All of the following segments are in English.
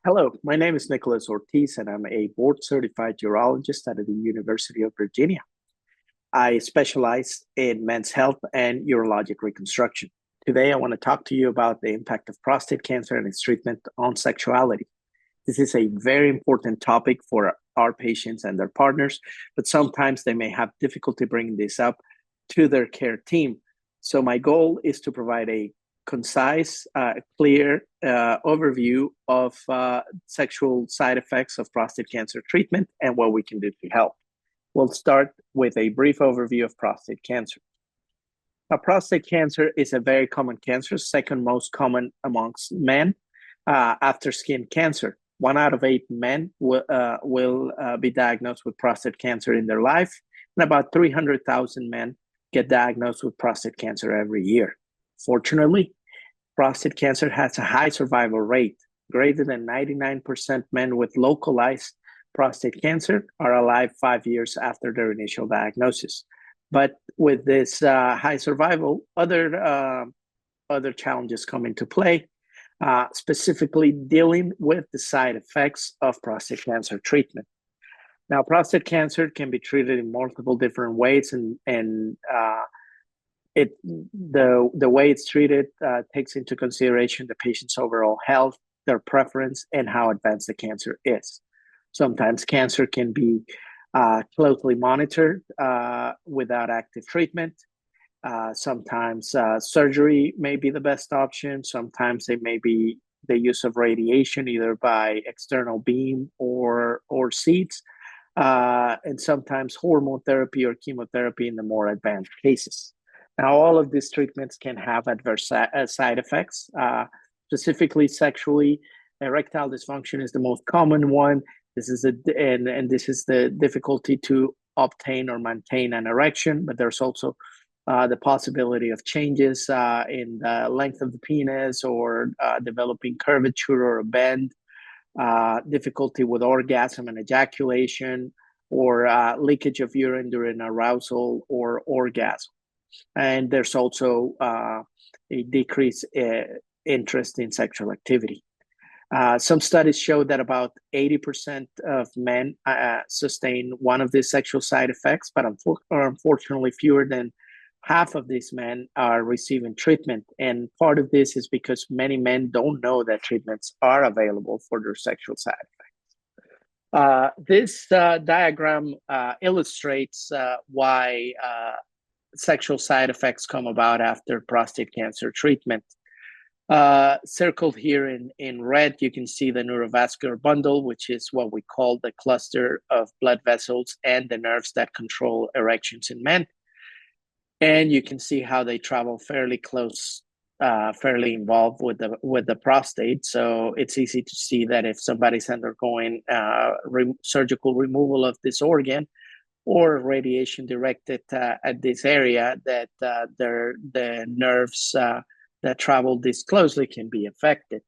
Hello, my name is Nicolas Ortiz, and I'm a board certified urologist at the University of Virginia. I specialize in men's health and urologic reconstruction. Today, I want to talk to you about the impact of prostate cancer and its treatment on sexuality. This is a very important topic for our patients and their partners, but sometimes they may have difficulty bringing this up to their care team. So, my goal is to provide a concise, clear overview of sexual side effects of prostate cancer treatment and what we can do to help. We'll start with a brief overview of prostate cancer. Now, prostate cancer is a very common cancer, second most common amongst men after skin cancer. 1 out of 8 men will be diagnosed with prostate cancer in their life, and about 300,000 men get diagnosed with prostate cancer every year. Fortunately, prostate cancer has a high survival rate. Greater than 99% men with localized prostate cancer are alive 5 years after their initial diagnosis. But with this high survival, other challenges come into play, specifically dealing with the side effects of prostate cancer treatment. Now, prostate cancer can be treated in multiple different ways, and the way it's treated takes into consideration the patient's overall health, their preference, and how advanced the cancer is. Sometimes cancer can be closely monitored without active treatment. Sometimes surgery may be the best option. Sometimes it may be the use of radiation, either by external beam or seeds, and sometimes hormone therapy or chemotherapy in the more advanced cases. Now, all of these treatments can have adverse side effects, specifically sexually. Erectile dysfunction is the most common one. This is this is the difficulty to obtain or maintain an erection, but there's also the possibility of changes in the length of the penis or developing curvature or a bend, difficulty with orgasm and ejaculation, or leakage of urine during arousal or orgasm. And there's also a decreased interest in sexual activity. Some studies show that about 80% of men sustain one of these sexual side effects, but unfortunately, fewer than half of these men are receiving treatment. And part of this is because many men don't know that treatments are available for their sexual side effects. This diagram illustrates why sexual side effects come about after prostate cancer treatment. Circled here in red, you can see the neurovascular bundle, which is what we call the cluster of blood vessels and the nerves that control erections in men. And you can see how they travel fairly close, fairly involved with the prostate. So it's easy to see that if somebody's undergoing surgical removal of this organ, or radiation directed at this area, that the nerves that travel this closely can be affected.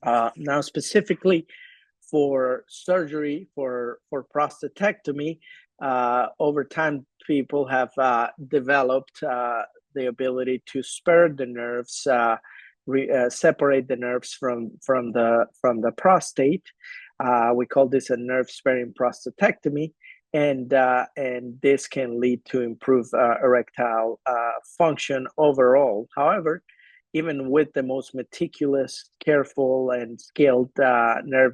Now, specifically for surgery for prostatectomy, over time, people have developed the ability to spur the nerves, separate the nerves from the prostate. We call this a nerve-sparing prostatectomy. And this can lead to improved erectile function overall. However, even with the most meticulous, careful, and skilled nerve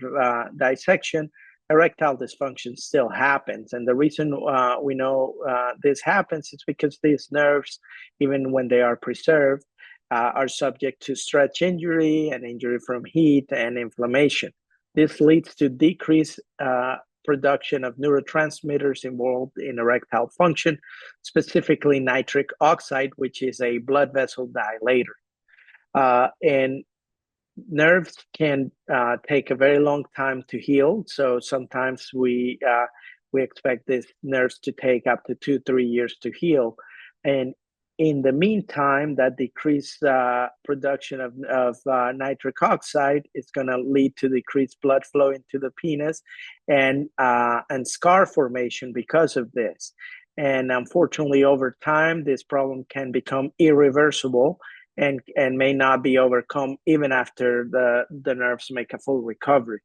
dissection, erectile dysfunction still happens. And the reason we know this happens is because these nerves, even when they are preserved, are subject to stretch injury and injury from heat and inflammation. This leads to decreased production of neurotransmitters involved in erectile function, specifically nitric oxide, which is a blood vessel dilator. And nerves can take a very long time to heal. So sometimes we expect these nerves to take up to 2-3 years to heal. And in the meantime, that decreased production of nitric oxide is going to lead to decreased blood flow into the penis and scar formation because of this. And unfortunately, over time, this problem can become irreversible and may not be overcome even after the nerves make a full recovery.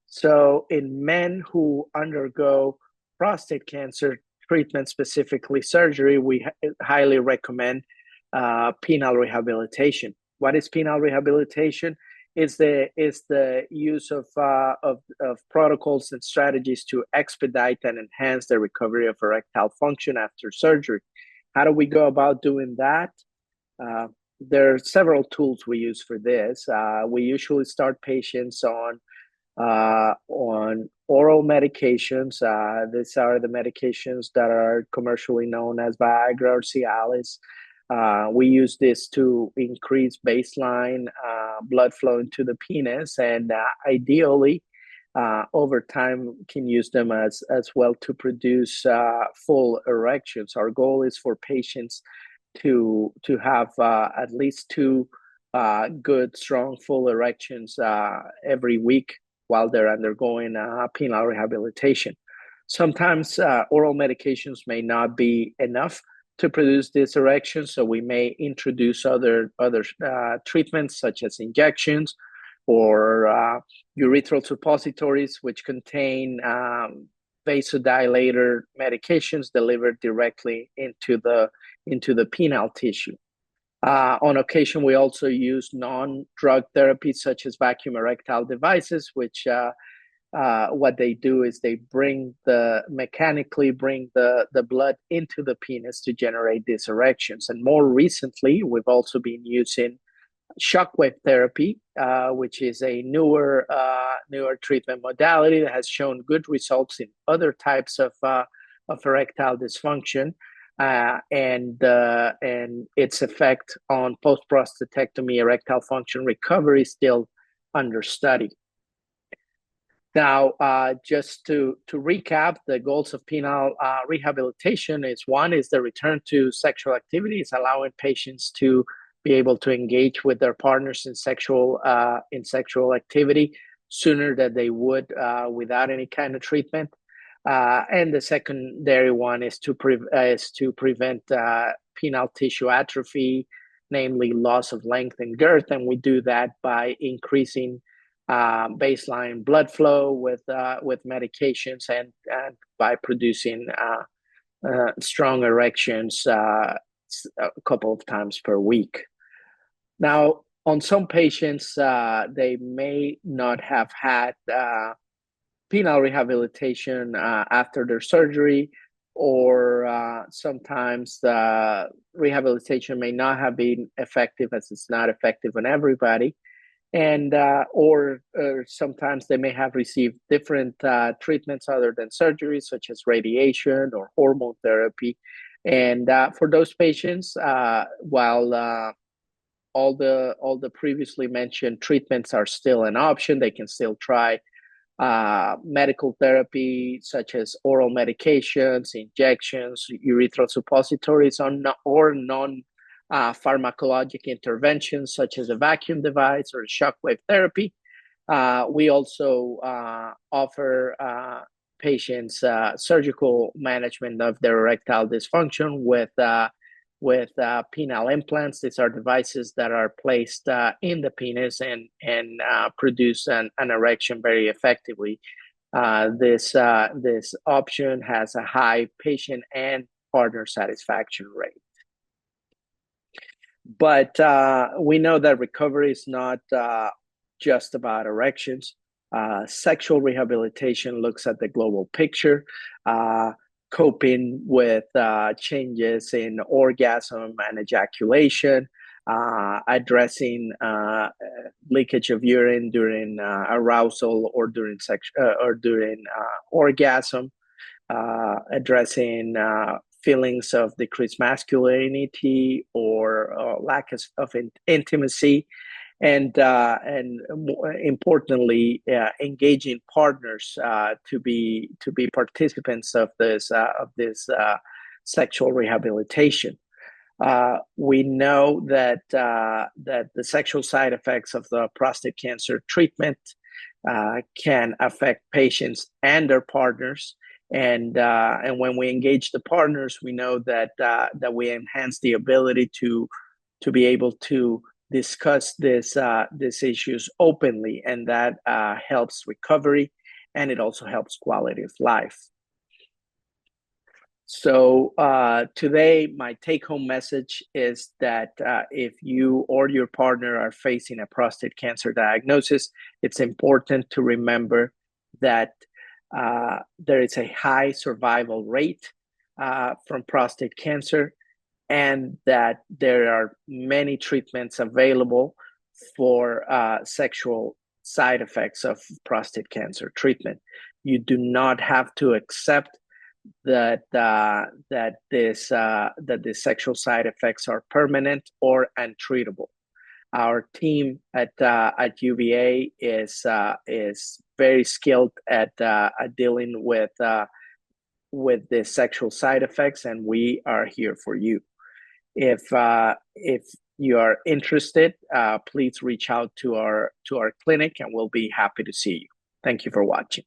So in men who undergo prostate cancer treatment, specifically surgery, we highly recommend penile rehabilitation. What is penile rehabilitation? Is the use of protocols and strategies to expedite and enhance the recovery of erectile function after surgery. How do we go about doing that? There are several tools we use for this. We usually start patients on oral medications. These are the medications that are commercially known as Viagra or Cialis. We use this to increase baseline blood flow into the penis, and ideally, over time, can use them as well to produce full erections. Our goal is for patients to have at least two good, strong, full erections every week while they're undergoing penile rehabilitation. Sometimes oral medications may not be enough to produce this erection, so we may introduce other treatments such as injections or urethral suppositories, which contain vasodilator medications delivered directly into the penile tissue. On occasion, we also use non-drug therapies such as vacuum erectile devices, which what they do is they mechanically bring the blood into the penis to generate these erections. And more recently, we've also been using shockwave therapy, which is a newer treatment modality that has shown good results in other types of erectile dysfunction. And its effect on post-prostatectomy erectile function recovery is still under study. Now, just to recap, the goals of penile rehabilitation is the return to sexual activities, allowing patients to be able to engage with their partners in sexual activity sooner than they would without any kind of treatment. And the secondary one is to prevent penile tissue atrophy, namely loss of length and girth, and we do that by increasing baseline blood flow with medications and by producing strong erections a couple of times per week. Now, on some patients, they may not have had penile rehabilitation after their surgery, or sometimes the rehabilitation may not have been effective, as it's not effective on everybody. And or sometimes they may have received different treatments other than surgery, such as radiation or hormone therapy. And for those patients, while all the previously mentioned treatments are still an option, they can still try medical therapy, such as oral medications, injections, urethral suppositories, or non pharmacologic interventions such as a vacuum device or shockwave therapy. We also offer patients surgical management of their erectile dysfunction with penile implants. These are devices that are placed in the penis and produce an erection very effectively. This option has a high patient and partner satisfaction rate. But we know that recovery is not just about erections. Sexual rehabilitation looks at the global picture, coping with changes in orgasm and ejaculation, addressing leakage of urine during arousal or during orgasm, addressing feelings of decreased masculinity or lack of intimacy, and more importantly, engaging partners to be participants of this sexual rehabilitation. We know that the sexual side effects of the prostate cancer treatment can affect patients and their partners. And when we engage the partners, we know that we enhance the ability to to be able to discuss these issues openly, and that helps recovery, and it also helps quality of life. So today, my take-home message is that if you or your partner are facing a prostate cancer diagnosis, it's important to remember that there is a high survival rate from prostate cancer, and that there are many treatments available for sexual side effects of prostate cancer treatment. You do not have to accept that the sexual side effects are permanent or untreatable. Our team at UVA is very skilled at dealing with the sexual side effects, and we are here for you. If you are interested, please reach out to our clinic, and we'll be happy to see you. Thank you for watching.